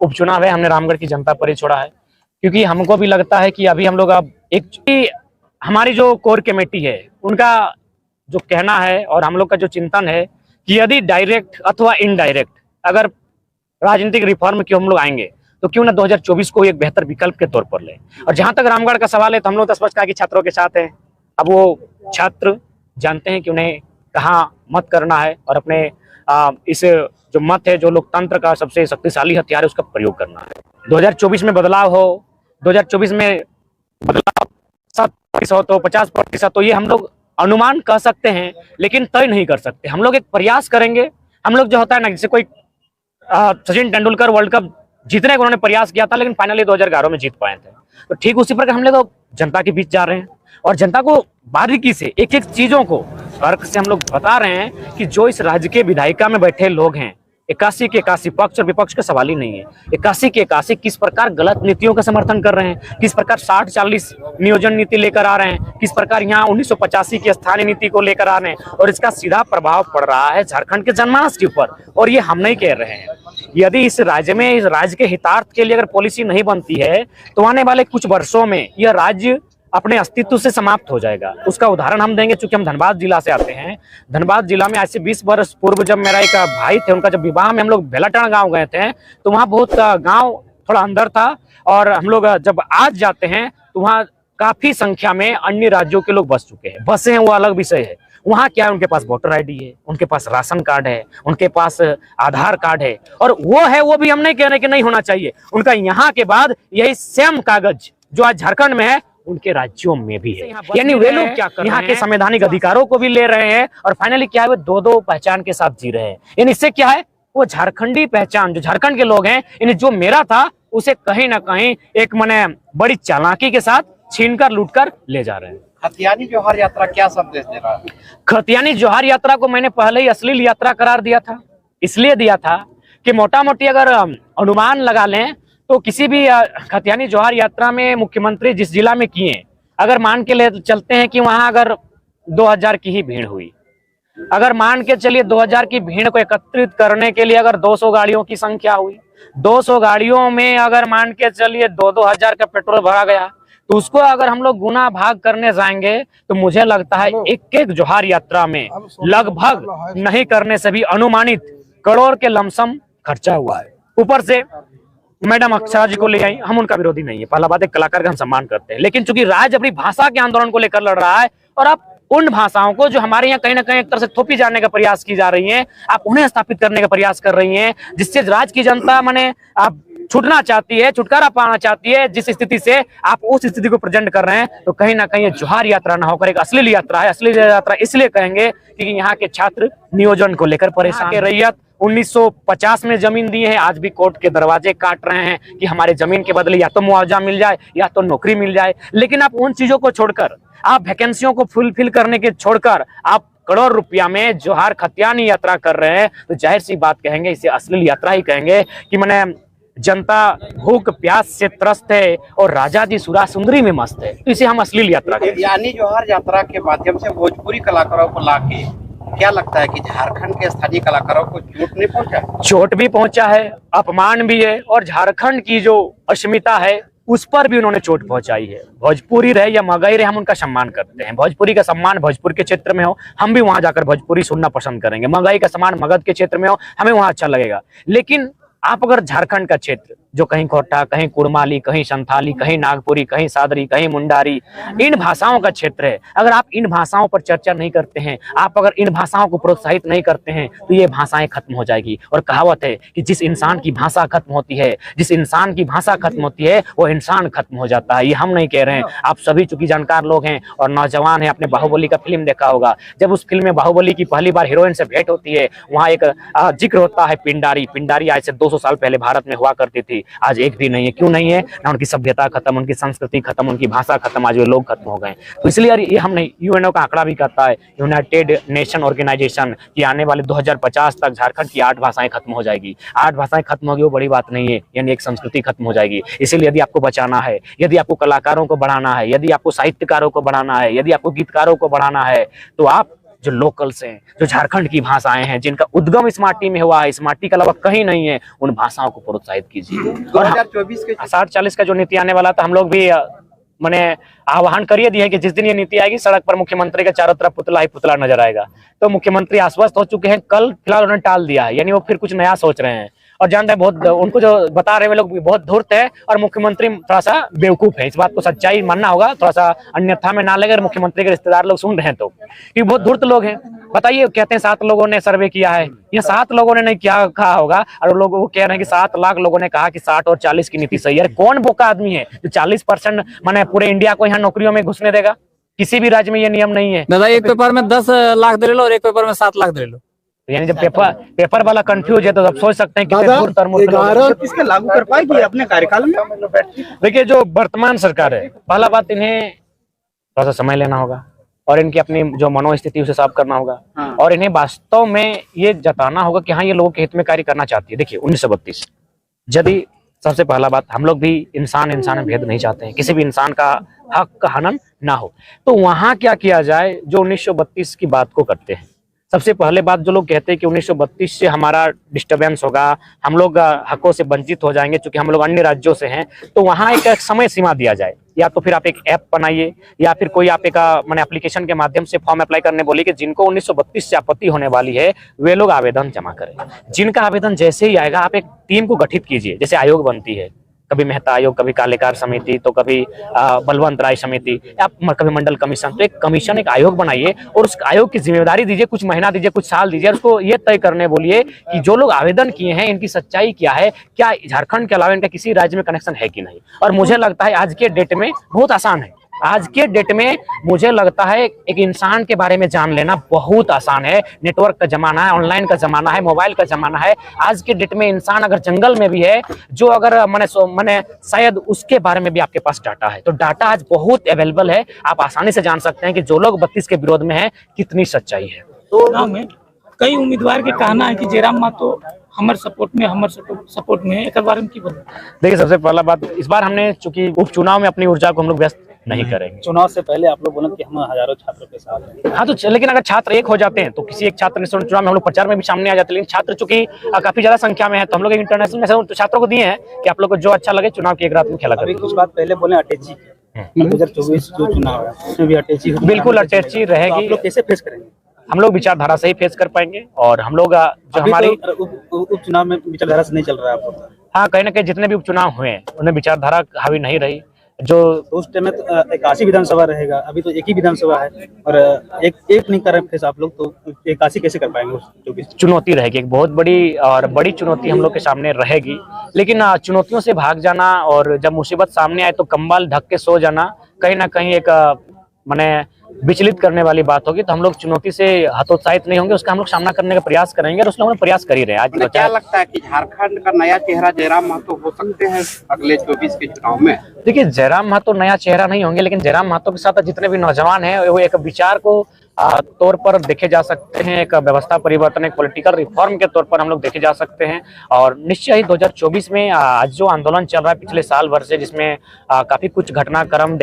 उपचुनाव है, हमने रामगढ़ की जनता पर ही छोड़ा है, क्योंकि हमको भी लगता है कि अभी हम लोग अब एक हमारी जो कोर कमेटी है उनका जो कहना है और हम लोग का जो चिंतन है कि यदि डायरेक्ट अथवा इनडायरेक्ट अगर राजनीतिक रिफॉर्म की हम लोग आएंगे तो क्यों ना 2024 को एक बेहतर विकल्प के तौर पर ले। और जहां तक रामगढ़ का सवाल है तो हम लोग तो स्पष्ट कहा कि छात्रों के साथ हैं। अब वो छात्र जानते हैं कि उन्हें कहाँ मत करना है और अपने इस जो मत है, जो लोकतंत्र का सबसे शक्तिशाली हथियार है, उसका प्रयोग करना है। 2024 में बदलाव हो, 2024 में बदलाव 7% हो, 50% तो ये हम लोग अनुमान कह सकते हैं, लेकिन तय नहीं कर सकते। हम लोग एक प्रयास करेंगे। हम लोग जो होता है ना, जैसे कोई सचिन तेंदुलकर वर्ल्ड कप जीतने का उन्होंने प्रयास किया था, लेकिन फाइनली 2011 में जीत पाए थे। तो ठीक उसी प्रकार हम लोग जनता के बीच जा रहे हैं और जनता को बारीकी से एक एक चीजों को तर्क से हम लोग बता रहे हैं कि जो इस राज्य के विधायिका में बैठे लोग हैं, 81 के 81 पक्ष और विपक्ष का सवाल ही नहीं है। 81 के 81 किस प्रकार गलत नीतियों का समर्थन कर रहे हैं, किस प्रकार 60-40 नियोजन नीति लेकर आ रहे हैं, किस प्रकार यहाँ 1985 की स्थानीय नीति को लेकर आ रहे हैं, और इसका सीधा प्रभाव पड़ रहा है झारखंड के जनमानस के ऊपर। और ये हम नहीं कह रहे हैं। यदि इस राज्य में, इस राज्य के हितार्थ के लिए अगर पॉलिसी नहीं बनती है तो आने वाले कुछ वर्षों में यह राज्य अपने अस्तित्व से समाप्त हो जाएगा। उसका उदाहरण हम देंगे, चूंकि हम धनबाद जिला से आते हैं। धनबाद जिला में आज से 20 वर्ष पूर्व जब मेरा एक भाई थे, उनका जब विवाह में हम लोग बेलाटाण गांव गए थे, तो वहाँ बहुत गांव थोड़ा अंदर था, और हम लोग जब आज जाते हैं तो वहाँ काफी संख्या में अन्य राज्यों के लोग बस चुके हैं। बसे हैं वो अलग विषय है, वहाँ क्या है, उनके पास वोटर आईडी है, उनके पास राशन कार्ड है, उनके पास आधार कार्ड है, और वो है, वो भी हम नहीं कह रहे कि नहीं होना चाहिए। उनका यहाँ के बाद यही सेम कागज जो आज झारखंड में है उनके राज्यों में भी है। यानी वे लोग क्या कर रहे हैं, यहाँ के संवैधानिक अधिकारों को भी ले रहे हैं, और फाइनली क्या है, वो दो पहचान के साथ जी रहे हैं। यानी इससे क्या है, वो झारखंडी पहचान, जो झारखंड के लोग हैं, यानी जो मेरा था उसे कहीं ना कहीं एक मने बड़ी चालाकी के साथ छीनकर लूटकर ले जा रहे हैं। खतियानी जोहार यात्रा क्या संदेश दे रहा है? खतियानी जोहार यात्रा को मैंने पहले ही अश्लील यात्रा करार दिया था। इसलिए दिया था कि मोटा मोटी अगर अनुमान लगा लें तो किसी भी खतियानी जोहार यात्रा में मुख्यमंत्री जिस जिला में किए, अगर मान के ले चलते हैं कि वहां अगर 2000 की ही भीड़ हुई, अगर मान के चलिए 2000 की भीड़ को एकत्रित करने के लिए अगर 200 गाड़ियों की संख्या हुई, 200 गाड़ियों में अगर मान के चलिए 2-2 हजार का पेट्रोल भरा गया, तो उसको अगर हम लोग गुना भाग करने जाएंगे तो मुझे लगता है एक एक जोहार यात्रा में लगभग नहीं करने से भी अनुमानित करोड़ के लमसम खर्चा हुआ है। ऊपर से मैडम अक्षरा जी को ले आई, हम उनका विरोधी नहीं है, पहला बात है कलाकार का हम सम्मान करते हैं, लेकिन चूंकि राज्य अपनी भाषा के आंदोलन को लेकर लड़ रहा है, और आप उन भाषाओं को जो हमारे यहाँ कहीं ना कहीं एक तरह से थोपी जाने का प्रयास की जा रही है, आप उन्हें स्थापित करने का प्रयास कर रही हैं, जिससे राज्य की जनता माने आप छूटना चाहती है, छुटकारा पाना चाहती है। जिस स्थिति से आप उस स्थिति को प्रेजेंट कर रहे हैं, तो कहीं ना कहीं जोहार यात्रा ना होकर एक अश्लील यात्रा है। अश्लील यात्रा इसलिए कहेंगे क्योंकि यहाँ के छात्र नियोजन को लेकर परेशान है। रैयत 1950 में जमीन दी है, आज भी कोर्ट के दरवाजे काट रहे हैं कि हमारे जमीन के बदले या तो मुआवजा मिल जाए या तो नौकरी मिल जाए। लेकिन आप उन चीजों को छोड़कर, आप वैकेंसियों को फुलफिल करने के छोड़कर आप करोड़ रुपया में जोहार खतियानी यात्रा कर रहे हैं, तो जाहिर सी बात कहेंगे, इसे अश्लील यात्रा ही कहेंगे कि मैंने जनता भूख प्यास से त्रस्त है और राजा जी सुरा सुंदरी में मस्त है, तो इसे हम अश्लील यात्रा कहते हैं। यानी जोहार यात्रा के माध्यम से भोजपुरी कलाकारों को लाके क्या लगता है कि झारखंड के स्थानीय कलाकारों को चोट नहीं पहुंचा? चोट भी पहुंचा है, अपमान भी है, और झारखंड की जो अस्मिता है उस पर भी उन्होंने चोट पहुंचाई है। भोजपुरी रहे या मगही रहे, हम उनका सम्मान करते हैं। भोजपुरी का सम्मान भोजपुर के क्षेत्र में हो, हम भी वहां जाकर भोजपुरी सुनना पसंद करेंगे। मगही का सम्मान मगध के क्षेत्र में हो, हमें वहां अच्छा लगेगा। लेकिन आप अगर झारखंड का क्षेत्र जो कहीं कोटा, कहीं कुड़माली, कहीं संथाली, कहीं नागपुरी, कहीं सादरी, कहीं मुंडारी, इन भाषाओं का क्षेत्र है, अगर आप इन भाषाओं पर चर्चा नहीं करते हैं, आप अगर इन भाषाओं को प्रोत्साहित नहीं करते हैं, तो ये भाषाएं खत्म हो जाएगी। और कहावत है कि जिस इंसान की भाषा खत्म होती है, जिस इंसान की भाषा खत्म होती है, वो इंसान खत्म हो जाता है। ये हम नहीं कह रहे हैं, आप सभी चूंकि जानकार लोग हैं और नौजवान हैं, आपने बाहुबली का फिल्म देखा होगा। जब उस फिल्म में बाहुबली की पहली बार हीरोइन से भेंट होती है, वहाँ एक जिक्र होता है पिंडारी। पिंडारी आज से 200 साल पहले भारत में हुआ करती थी, आज एक भी नहीं है। क्यों नहीं है? ना उनकी सभ्यता खत्म, उनकी संस्कृति खत्म, उनकी भाषा खत्म, आज वे लोग खत्म हो गए। तो इसलिए ये हम नहीं, यूएनओ का आंकड़ा भी कहता है, यूनाइटेड नेशन ऑर्गेनाइजेशन, कि आने वाले 2050 तक झारखंड की 8 भाषाएं खत्म हो जाएगी। 8 भाषाएं खत्म होगी वो बड़ी बात नहीं है, यानी एक संस्कृति खत्म हो जाएगी। इसलिए यदि आपको बचाना है, यदि आपको कलाकारों को बढ़ाना है, यदि आपको साहित्यकारों को बढ़ाना है, यदि आपको गीतकारों को बढ़ाना है, तो आप जो लोकल्स हैं, जो झारखंड की भाषाएं हैं, जिनका उद्गम इस माटी में हुआ है, इस माटी के अलावा कहीं नहीं है, उन भाषाओं को प्रोत्साहित कीजिए। और 2024 के 60-40 का जो नीति आने वाला था, हम लोग भी मैंने आह्वान करिए दिए कि जिस दिन ये नीति आएगी सड़क पर मुख्यमंत्री के चारों तरफ पुतला ही पुतला नजर आएगा। तो मुख्यमंत्री आश्वस्त हो चुके हैं, कल फिलहाल उन्होंने टाल दिया है, यानी वो फिर कुछ नया सोच रहे हैं। और जानते हैं बहुत उनको जो बता रहे हैं वे लोग बहुत धूर्त है और मुख्यमंत्री थोड़ा सा बेवकूफ है। इस बात को सच्चाई मानना होगा, थोड़ा सा अन्यथा में ना लगे अगर मुख्यमंत्री के रिश्तेदार लोग सुन रहे हैं तो, क्योंकि बहुत धूर्त लोग हैं। बताइए, कहते हैं 7 लोगों ने सर्वे किया है, ये 7 लोगों ने नहीं क्या कहा होगा, और लोग वो कह रहे हैं कि 7 लाख लोगों ने कहा कि 60 और 40 की नीति सही है। कौन बोका आदमी है जो 40% माने पूरे इंडिया को यहाँ नौकरियों में घुसने देगा? किसी भी राज्य में ये नियम नहीं है। दादा, एक पेपर में 10 लाख दे लो और एक पेपर में 7 लाख दे लो। यानी जब पेपर वाला कंफ्यूज है तो आप सोच सकते हैं कि इसके लागू कर पाएगी अपने कार्यकाल में? देखिए, जो वर्तमान सरकार है, पहला बात इन्हें थोड़ा सा समय लेना होगा और इनकी अपनी जो मनोस्थिति उसे साफ करना होगा। और इन्हें वास्तव में ये जताना होगा कि हाँ, ये लोगों के हित में कार्य करना चाहती है। देखिए 1932 यदि सबसे पहला बात, हम लोग भी इंसान में भेद नहीं चाहते हैं, किसी भी इंसान का हक का हनन ना हो, तो वहां क्या किया जाए जो 1932 की बात को करते हैं। सबसे पहले बात, जो लोग कहते हैं कि 1932 से हमारा डिस्टर्बेंस होगा, हम लोग हकों से वंचित हो जाएंगे क्योंकि हम लोग अन्य राज्यों से हैं, तो वहां एक समय सीमा दिया जाए। या तो फिर आप एक ऐप बनाइए या फिर कोई आप एक मैंने एप्लीकेशन के माध्यम से फॉर्म अप्लाई करने बोलिए कि जिनको 1932 से आपत्ति होने वाली है वे लोग आवेदन जमा करें। जिनका आवेदन जैसे ही आएगा, आप एक टीम को गठित कीजिए, जैसे आयोग बनती है, कभी मेहता आयोग, कभी कालेकार समिति, तो कभी बलवंत राय समिति, या कभी मंडल कमीशन। तो एक कमीशन, एक आयोग बनाइए और उस आयोग की जिम्मेदारी दीजिए, कुछ महीना दीजिए, कुछ साल दीजिए, और उसको ये तय करने बोलिए कि जो लोग आवेदन किए हैं इनकी सच्चाई क्या है, क्या झारखंड के अलावा इनका किसी राज्य में कनेक्शन है कि नहीं। और मुझे लगता है आज के डेट में बहुत आसान है, आज के डेट में मुझे लगता है एक इंसान के बारे में जान लेना बहुत आसान है। नेटवर्क का जमाना है, ऑनलाइन का जमाना है, मोबाइल का जमाना है। आज के डेट में इंसान अगर जंगल में भी है, जो अगर मैंने शायद उसके बारे में भी आपके पास डाटा है, तो डाटा आज बहुत अवेलेबल है। आप आसानी से जान सकते हैं कि जो लोग 32 के विरोध में है कितनी सच्चाई है। चुनाव में कई उम्मीदवार के कहना है कि जयराम महतो हमारे सपोर्ट में एक बार की बोल। देखिए, सबसे पहला बात, इस बार हमने चूंकि उपचुनाव में अपनी ऊर्जा को हम लोग व्यस्त नहीं करेंगे। चुनाव से पहले आप लोग बोले कि हम हजारों छात्रों के साथ हैं। हाँ, तो लेकिन अगर छात्र एक हो जाते हैं तो किसी एक छात्र ने चुनाव में हम लोग प्रचार में भी सामने आ जाते हैं। लेकिन छात्र चुकी काफी ज्यादा संख्या में है, तो हम लोग इंटरनेशनल मैसेज छात्रों को दिए हैं कि आप लोग को जो अच्छा लगे चुनाव की एक रात में खेला करें। कुछ बात पहले बोले अटैची 2024 जो चुनाव है उसमें भी अटैची, बिल्कुल अटैची रहेगी। आप लोग कैसे फेस करेंगे? हम लोग विचारधारा से ही फेस कर पाएंगे, और हम लोग जो हमारी उपचुनाव में विचारधारा से नहीं चल रहा है आप लोग? हाँ, कहीं ना कहीं जितने भी उपचुनाव हुए हैं उनमें विचारधारा हावी नहीं रही। जो उस टाइम में तो 81 विधानसभा रहेगा, अभी तो एक ही विधानसभा है और एक नहीं कर रहे फेस आप लोग, तो 81 कैसे कर पाएंगे? जो चुनौती रहेगी, एक बहुत बड़ी और बड़ी चुनौती हम लोग के सामने रहेगी। लेकिन चुनौतियों से भाग जाना और जब मुसीबत सामने आए तो कंबल ढक के सो जाना कहीं ना कहीं एक मैंने विचलित करने वाली बात होगी। तो हम लोग चुनौती से हतोत्साहित नहीं होंगे, उसका हम लोग सामना करने का प्रयास करेंगे और उसमें हम लोग प्रयास कर ही रहे हैं। आज क्या लगता है कि झारखंड का नया चेहरा जयराम महतो हो सकते हैं अगले 24 के चुनाव में? देखिए, जयराम महतो नया चेहरा नहीं होंगे, लेकिन जयराम महतो के साथ जितने भी नौजवान हैं वो एक विचार को तौर पर देखे जा सकते हैं, एक व्यवस्था परिवर्तन, एक पॉलिटिकल रिफॉर्म के तौर पर हम लोग देखे जा सकते हैं। और निश्चय ही 2024 में आज जो आंदोलन चल रहा है पिछले साल भर से, जिसमें काफी कुछ घटनाक्रम